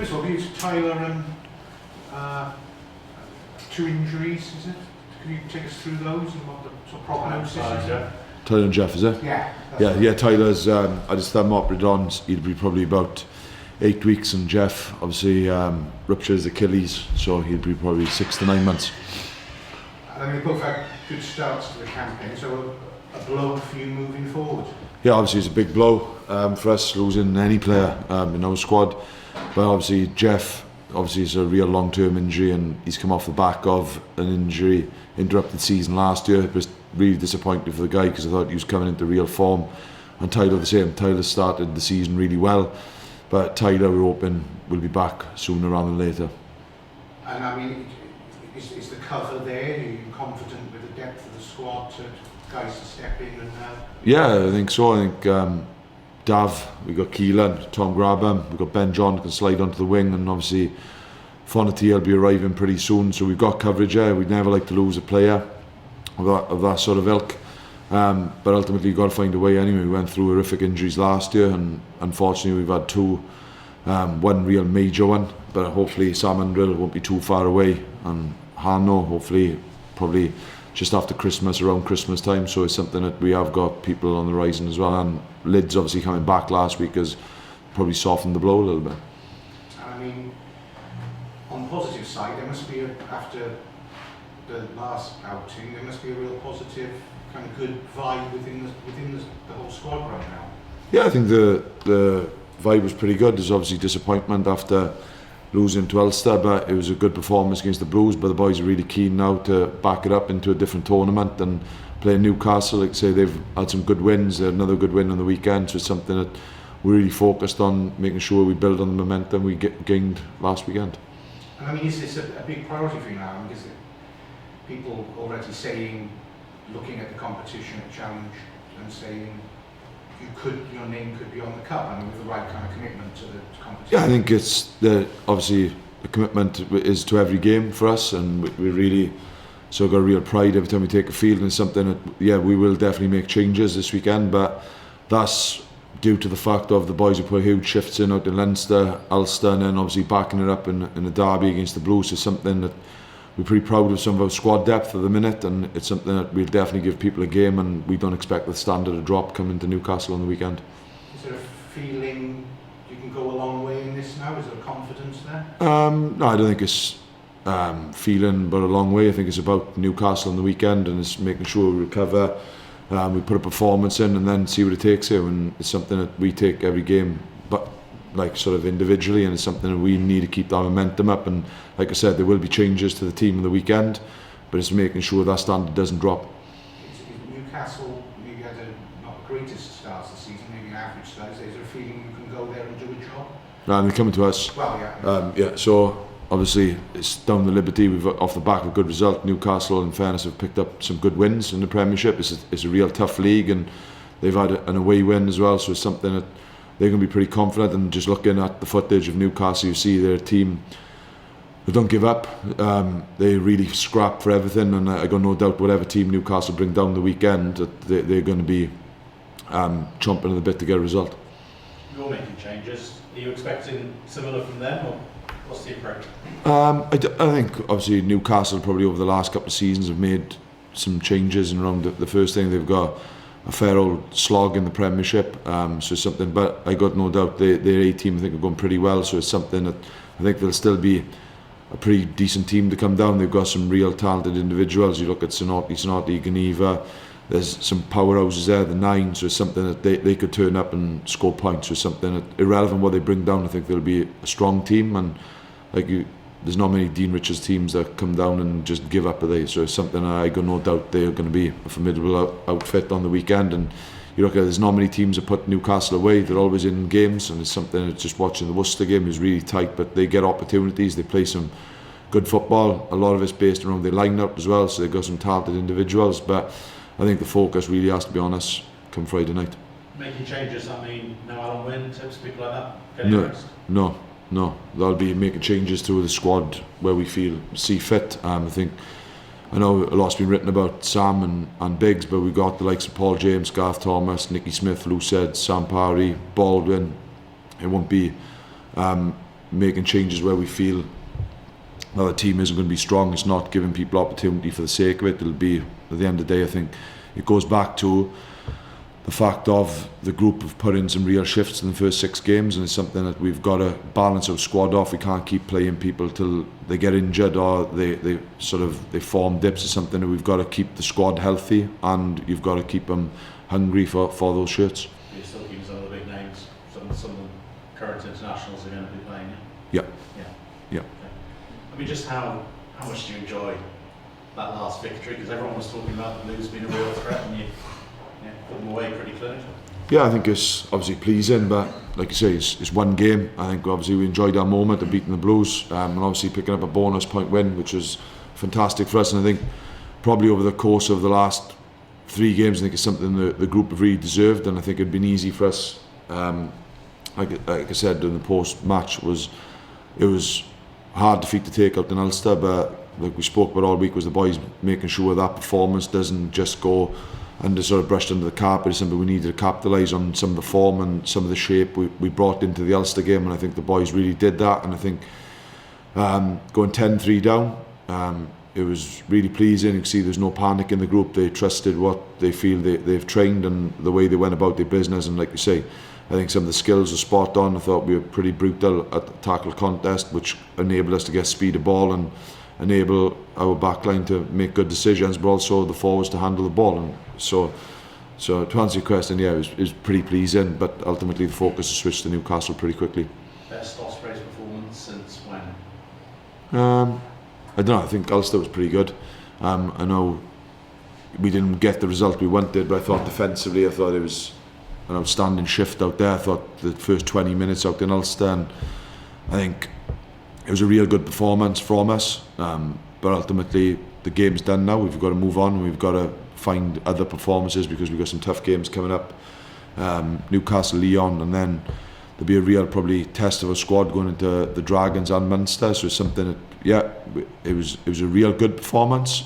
First of all, it's Tyler and 2 injuries, is it? Can you take us through those and what the sort of prognosis is? Tyler and Jeff, is it? Yeah. Yeah. Tyler's, I just had him operated on. He'll be probably about 8 weeks, and Jeff obviously ruptured his Achilles, so he'll be probably 6 to 9 months. And then we both had good starts to the campaign, so a blow for you moving forward. Yeah, obviously it's a big blow for us losing any player in our squad, but obviously Jeff, it's a real long-term injury, and he's come off the back of an injury, interrupted season last year. It was really disappointing for the guy because I thought he was coming into real form, and Tyler the same. Tyler started the season really well, but Tyler, we're hoping, will be back sooner rather than later. And I mean, is the cover there? Are you confident with the depth of the squad to guys to step in and? Yeah, I think so. I think Dav, we got Keelan, Tom Grabham, we got Ben John can slide onto the wing, and obviously Fonety will be arriving pretty soon. So we've got coverage there. We'd never like to lose a player of that sort of ilk. But ultimately you've got to find a way anyway. We went through horrific injuries last year, and unfortunately we've had 2, one real major one, but hopefully Sam Undrill won't be too far away, and Hano hopefully probably just after Christmas, around Christmas time. So it's something that we have got people on the horizon as well, and Lids obviously coming back last week has probably softened the blow a little bit. I mean, on the positive side, there must be after the last outing, there must be a real positive kind of good vibe within the whole squad right now. Yeah, I think the vibe was pretty good. There's obviously disappointment after losing to Ulster, but it was a good performance against the Blues. But the boys are really keen now to back it up into a different tournament and play Newcastle. Like I say, they've had some good wins. They had another good win on the weekend, so it's something that we're really focused on, making sure we build on the momentum we gained last weekend. And I mean, is this a big priority for you now? I mean, is it people already saying, looking at the competition, a challenge, and saying your name could be on the cup? I mean, with the right kind of commitment to the competition. Yeah, I think it's obviously the commitment is to every game for us, and we really got a real pride every time we take a field, and it's something that we will definitely make changes this weekend, but that's due to the fact of the boys who put huge shifts in out in Leinster, Ulster, and then obviously backing it up in a derby against the Blues is something that we're pretty proud of. Some of our squad depth at the minute, and it's something that we'll definitely give people a game, and we don't expect the standard to drop coming to Newcastle on the weekend. Is there a feeling you can go a long way in this now? Is there confidence there? No, I don't think it's feeling but a long way. I think it's about Newcastle on the weekend, and it's making sure we recover, we put a performance in, and then see what it takes here. And it's something that we take every game, but like sort of individually, and it's something that we need to keep that momentum up. And like I said, there will be changes to the team on the weekend, but it's making sure that standard doesn't drop. Newcastle maybe had not the greatest start to the season, maybe an average start. Is there a feeling you can go there and do a job? No, they're coming to us. Well, yeah. So obviously it's down the Liberty. We've off the back of a good result. Newcastle, in fairness, have picked up some good wins in the Premiership. It's a real tough league, and they've had an away win as well. So it's something that they're going to be pretty confident. And just looking at the footage of Newcastle, you see their team, they don't give up. They really scrap for everything, and I got no doubt whatever team Newcastle bring down the weekend, that they're going to be chomping at the bit to get a result. You're making changes. Are you expecting similar from them, or what's the approach? I think obviously Newcastle probably over the last couple of seasons have made some changes, and around the first thing they've got a fair old slog in the Premiership, so it's something, but I got no doubt their A team I think are going pretty well, so it's something that I think they'll still be a pretty decent team to come down. They've got some real talented individuals. You look at Sonati, Geneva, there's some powerhouses there, the 9, so it's something that they could turn up and score points, so it's something that, irrelevant what they bring down, I think they'll be a strong team. And there's not many Dean Richards teams that come down and just give up, so it's something I got no doubt they're going to be a formidable outfit on the weekend. And you look at, there's not many teams that put Newcastle away. They're always in games, and it's something that, just watching the Worcester game is really tight, but they get opportunities, they play some good football. A lot of it's based around their line-up as well, so they've got some talented individuals, but I think the focus really has to be on us come Friday night. Making changes, I mean, no Alan Wynne, tips, people like that? Getting rest? No. That'll be making changes to the squad where we see fit. I know a lot's been written about Sam and Biggs, but we've got the likes of Paul James, Garth Thomas, Nicky Smith, Lucid, Sam Parry, Baldwin. It won't be making changes where we feel that the team isn't going to be strong. It's not giving people opportunity for the sake of it. It'll be, at the end of the day, I think it goes back to the fact of the group have put in some real shifts in the first 6 games, and it's something that we've got to balance our squad off. We can't keep playing people till they get injured or they form dips or something. We've got to keep the squad healthy, and you've got to keep them hungry for those shirts. You're still keeping some of the big names, some of the current internationals are going to be playing. Yeah. Okay. I mean, just how much do you enjoy that last victory? Because everyone was talking about the Blues being a real threat, and you put them away pretty clinically. Yeah, I think it's obviously pleasing, but like you say, it's one game. I think obviously we enjoyed our moment of beating the Blues, and obviously picking up a bonus point win, which was fantastic for us. And I think probably over the course of the last 3 games, I think it's something the group have really deserved, and I think it'd been easy for us. Like I said in the post-match, it was hard defeat to take out in Ulster, but like we spoke about all week, was the boys making sure that performance doesn't just go under sort of brushed under the carpet. It's something we needed to capitalise on, some of the form and some of the shape we brought into the Ulster game, and I think the boys really did that. And I think going 10-3 down, it was really pleasing. You can see there's no panic in the group. They trusted what they feel they've trained and the way they went about their business. And like you say, I think some of the skills were spot on. I thought we were pretty brutal at the tackle contest, which enabled us to get speed of ball and enable our backline to make good decisions, but also the forwards to handle the ball. And so to answer your question, yeah, it was pretty pleasing, but ultimately the focus switched to Newcastle pretty quickly. Best Ospreys performance since when? I don't know, I think Ulster was pretty good. I know we didn't get the result we wanted, but I thought defensively, I thought it was an outstanding shift out there. I thought the first 20 minutes out in Ulster, and I think it was a real good performance from us, but ultimately the game's done now. We've got to move on. We've got to find other performances because we've got some tough games coming up. Newcastle, Lyon, and then there'll be a real probably test of a squad going into the Dragons and Munster. So it's something that, yeah, it was a real good performance,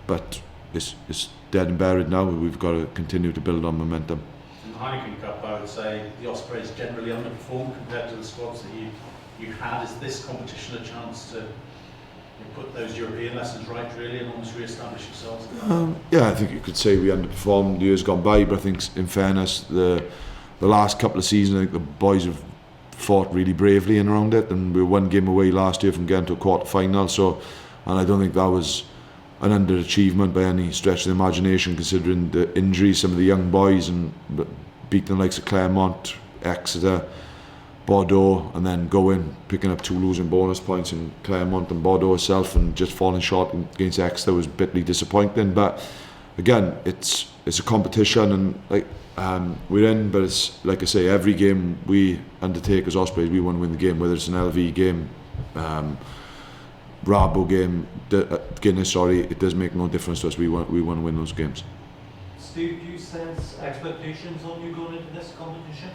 but it's dead and buried now. We've got to continue to build on momentum. In the Heineken Cup, I would say the Ospreys generally underperformed compared to the squads that you had. Is this competition a chance to put those European lessons right, really, and almost re-establish yourselves? Yeah, I think you could say we underperformed years gone by, but I think in fairness, the last couple of seasons, I think the boys have fought really bravely in around it, and we were 1 game away last year from getting to a quarter final. And I don't think that was an underachievement by any stretch of the imagination, considering the injuries, some of the young boys, and beating the likes of Clermont, Exeter, Bordeaux, and then picking up 2 losing bonus points in Clermont and Bordeaux itself, and just falling short against Exeter was bitterly disappointing. But again, it's a competition, and we're in, but it's like I say, every game we undertake as Ospreys, we want to win the game, whether it's an LV game, Rabo game, Guinness, it does make no difference to us. We want to win those games. Steve, do you sense expectations on you going into this competition?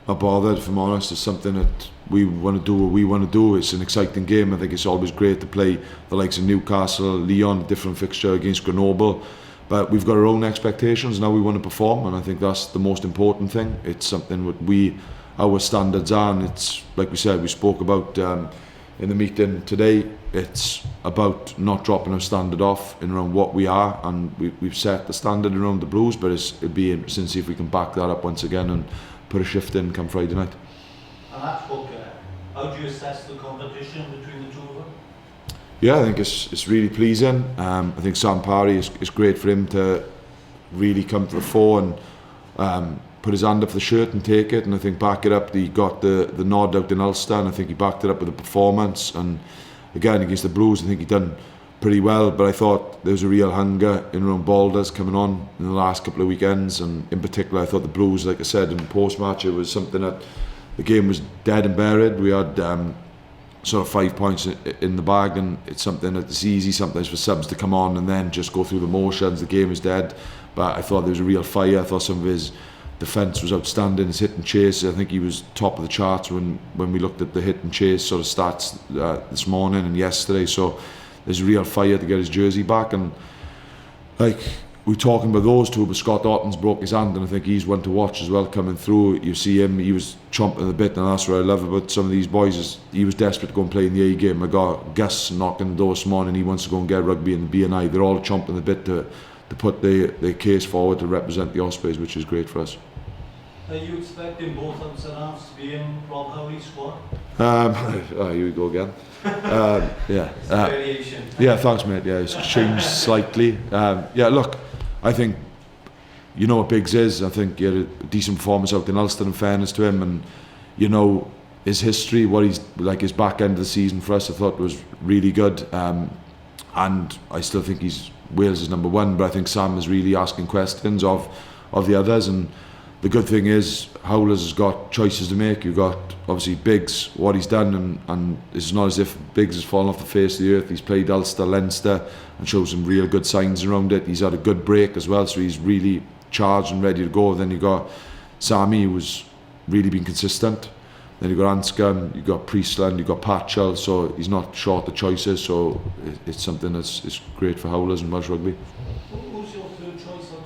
Not bothered, if I'm honest. It's something that we want to do what we want to do. It's an exciting game. I think it's always great to play the likes of Newcastle, Lyon, a different fixture against Grenoble. But we've got our own expectations. Now we want to perform, and I think that's the most important thing. It's something that our standards are, and it's like we said, we spoke about in the meeting today. It's about not dropping our standard off in around what we are, and we've set the standard around the Blues, but it'd be interesting to see if we can back that up once again and put a shift in come Friday night. And that's okay. How do you assess the competition between the two of them? Yeah, I think it's really pleasing. I think Sam Parry, it's great for him to really come to the fore and put his hand up for the shirt and take it, and I think back it up. He got the nod out in Ulster, and I think he backed it up with a performance, and again against the Blues I think he done pretty well, but I thought there was a real hunger in around Balders coming on in the last couple of weekends, and in particular I thought the Blues, like I said in the post-match, it was something that the game was dead and buried. We had sort of 5 points in the bag, and it's something that it's easy sometimes for subs to come on and then just go through the motions. The game is dead, but I thought there was a real fire. I thought some of his defence was outstanding. His hit and chase, I think he was top of the charts when we looked at the hit and chase sort of stats this morning and yesterday. So there's a real fire to get his jersey back, and like we're talking about those two, but Scott Orton's broke his hand, and I think he's one to watch as well coming through. You see him, he was chomping the bit, and that's what I love about some of these boys, is he was desperate to go and play in the A game. I got Gus knocking the door this morning, he wants to go and get rugby in the BNI. They're all chomping the bit to put their case forward to represent the Ospreys, which is great for us. Are you expecting both of the halves to be in Rob Howley's squad? Here we go again. Yeah. Variation. Yeah, thanks mate. Yeah, it's changed slightly. Yeah, look, I think you know what Biggs is. I think he had a decent performance out in Ulster, in fairness to him, and you know his history, what he's like, his back end of the season for us, I thought was really good. And I still think he's Wales' number one, but I think Sam is really asking questions of the others. And the good thing is Howlers has got choices to make. You've got obviously Biggs, what he's done, and it's not as if Biggs has fallen off the face of the earth. He's played Ulster, Leinster and showed some real good signs around it. He's had a good break as well, so he's really charged and ready to go. Then you got Sammy, who's really been consistent. Then you've got Anscombe, you've got Priestland, you've got Patchell, so he's not short of choices, so it's something that's great for Howlers and Welsh rugby. Who's your third choice on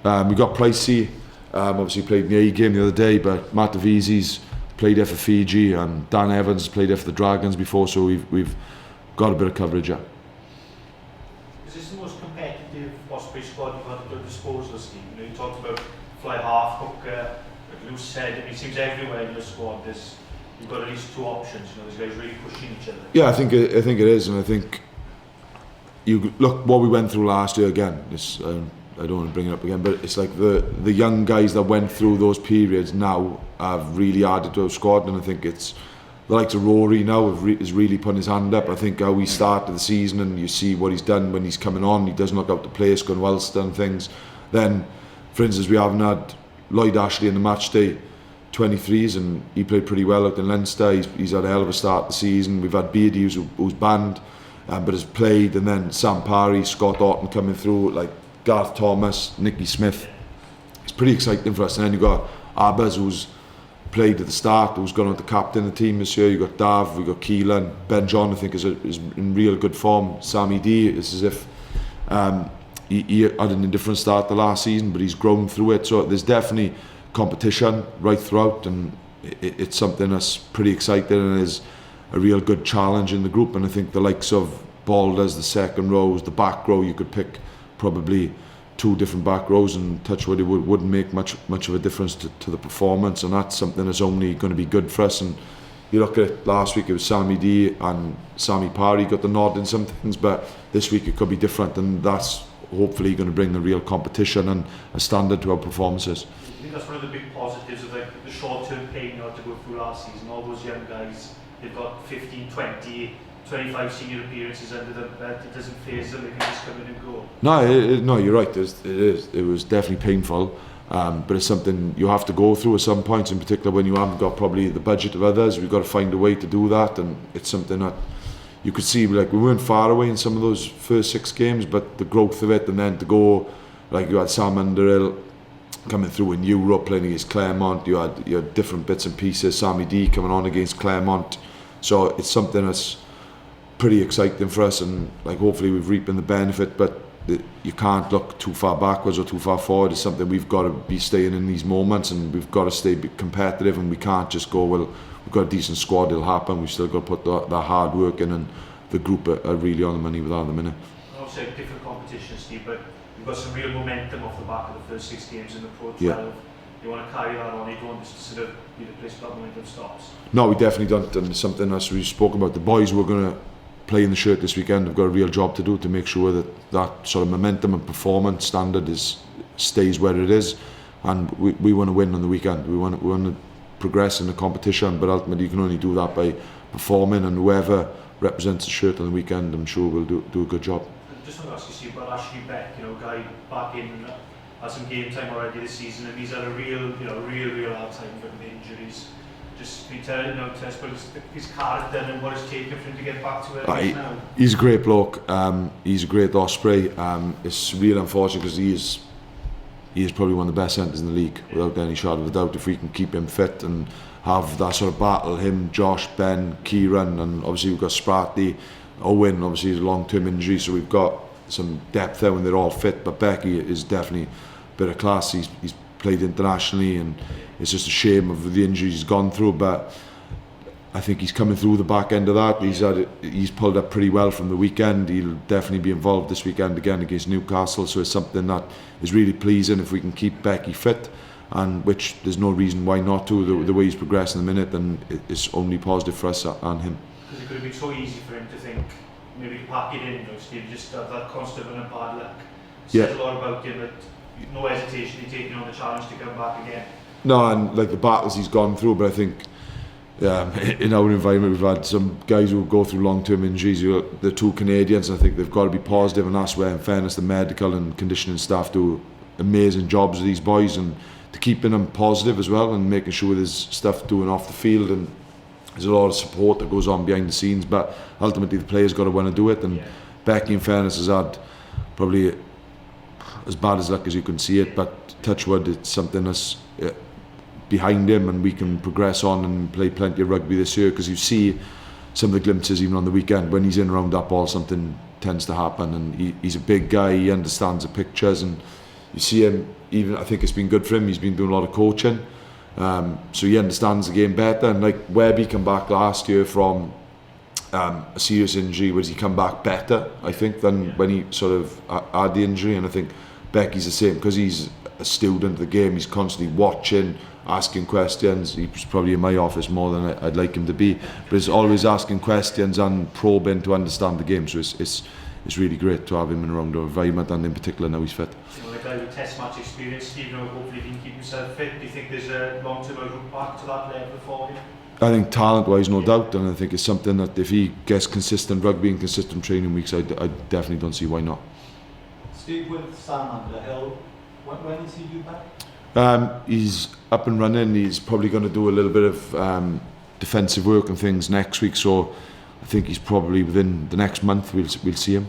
Saturday? We got Pricey, obviously played in the A game the other day, but Matt Davizzi's played there for Fiji, and Dan Evans played there for the Dragons before, so we've got a bit of coverage. Yeah. Is this the most competitive Osprey squad you've had at your disposal, Steve? You know, you talked about fly half, hooker, like Lou said, it seems everywhere in your squad you've got at least two options. You know, these guys really pushing each other. Yeah, I think it is, and I think you look what we went through last year again. It's, I don't want to bring it up again, but it's like the young guys that went through those periods now have really added to our squad, and I think it's the likes of Rory now is really putting his hand up. I think how he started the season, and you see what he's done when he's coming on. He doesn't look out to place, going well and things. Then, for instance, we haven't had Lloyd Ashley in the match day 23s, and he played pretty well out in Leinster. He's had a hell of a start to the season. We've had Beardy who's banned, but has played, and then Sam Parry, Scott Orton coming through, like Garth Thomas, Nicky Smith. It's pretty exciting for us. And then you've got Abbas, who's played at the start, who's gone on to captain the team this year. You've got Dav, we've got Keelan. Ben John, I think, is in real good form. Sammy D, it's as if he had an indifferent start the last season, but he's grown through it. So there's definitely competition right throughout, and it's something that's pretty exciting and is a real good challenge in the group. And I think the likes of Balders, the second rows, the back row, you could pick probably two different back rows and touch wood, it wouldn't make much of a difference to the performance, and that's something that's only going to be good for us. And you look at it, last week it was Sammy D and Sammy Parry got the nod in some things, but this week it could be different, and that's hopefully going to bring the real competition and a standard to our performances. I think that's one of the big positives of the short-term pain you had to go through last season. All those young guys, they've got 15, 20, 25 senior appearances under the belt. It doesn't faze them, they can just come in and go. No, you're right. It was definitely painful, but it's something you have to go through at some points, in particular when you haven't got probably the budget of others. We've got to find a way to do that, and it's something that you could see, like, we weren't far away in some of those first 6 games, but the growth of it, and then to go, like, you had Sam Underhill coming through in Europe playing against Claremont, you had different bits and pieces, Sammy D coming on against Claremont, so it's something that's pretty exciting for us, and like hopefully we've reaping the benefit, but you can't look too far backwards or too far forward. It's something we've got to be staying in these moments, and we've got to stay competitive, and we can't just go, well, we've got a decent squad, it'll happen. We've still got to put the hard work in, and the group are really on the money with that at the minute. Obviously a different competition, Steve, but you've got some real momentum off the back of the first 6 games in the Pro 12. Yeah. You want to carry that on, you don't want to sort of be the place that momentum stops. No, we definitely don't, and it's something as we spoke about, the boys who are going to play in the shirt this weekend have got a real job to do to make sure that sort of momentum and performance standard stays where it is, and we want to win on the weekend. We want to progress in the competition, but ultimately you can only do that by performing, and whoever represents the shirt on the weekend, I'm sure will do a good job. Just want to ask you, Steve, about Ashley Beck, guy back in had some game time already this season, and he's had a real hard time from injuries. Just be telling us about his character and what it's taken for him to get back to where he is now. He's a great bloke. He's a great Osprey. It's real unfortunate because he is probably one of the best centres in the league, without any shadow of a doubt. If we can keep him fit and have that sort of battle, him, Josh, Ben, Kieran, and obviously we've got Spratty, Owen. Obviously, he's a long-term injury, so we've got some depth there when they're all fit. But Becky is definitely a bit of class. He's played internationally, and it's just a shame of the injuries he's gone through. But I think he's coming through the back end of that. He's pulled up pretty well from the weekend. He'll definitely be involved this weekend again against Newcastle. So it's something that is really pleasing if we can keep Becky fit, and which there's no reason why not to. The way he's progressing in the minute, and it's only positive for us and him. Because it could have been so easy for him to think, maybe pack it in, Steve, just have that constant and bad luck. It says a lot about him, that no hesitation in taking on the challenge to come back again. No, and like the battles he's gone through, but I think in our environment we've had some guys who go through long-term injuries. The two Canadians, I think they've got to be positive, and that's where, in fairness, the medical and conditioning staff do amazing jobs with these boys, and to keeping them positive as well, and making sure there's stuff doing off the field, and there's a lot of support that goes on behind the scenes. But ultimately the players got to want to do it, and Becky, in fairness, has had probably as bad as luck as you can see it, but touch wood, it's something that's behind him, and we can progress on and play plenty of rugby this year, because you see some of the glimpses even on the weekend when he's in around that ball, something tends to happen, and he's a big guy, he understands the pictures, and you see him, even I think it's been good for him, he's been doing a lot of coaching, so he understands the game better. And like Webby come back last year from a serious injury, was he come back better, I think, than when he sort of had the injury. And I think Becky's the same, because he's a student of the game, he's constantly watching, asking questions. He's probably in my office more than I'd like him to be, but he's always asking questions and probing to understand the game. So it's really great to have him in around our environment, and in particular now he's fit. You know, like a guy with test match experience, Steve, hopefully he can keep himself fit. Do you think there's a long-term route back to that level for him? I think talent-wise, no doubt, and I think it's something that if he gets consistent rugby and consistent training weeks, I definitely don't see why not. Steve, with Sam Underhill, when is he due back? He's up and running. He's probably going to do a little bit of defensive work and things next week, so I think he's probably within the next month we'll see him.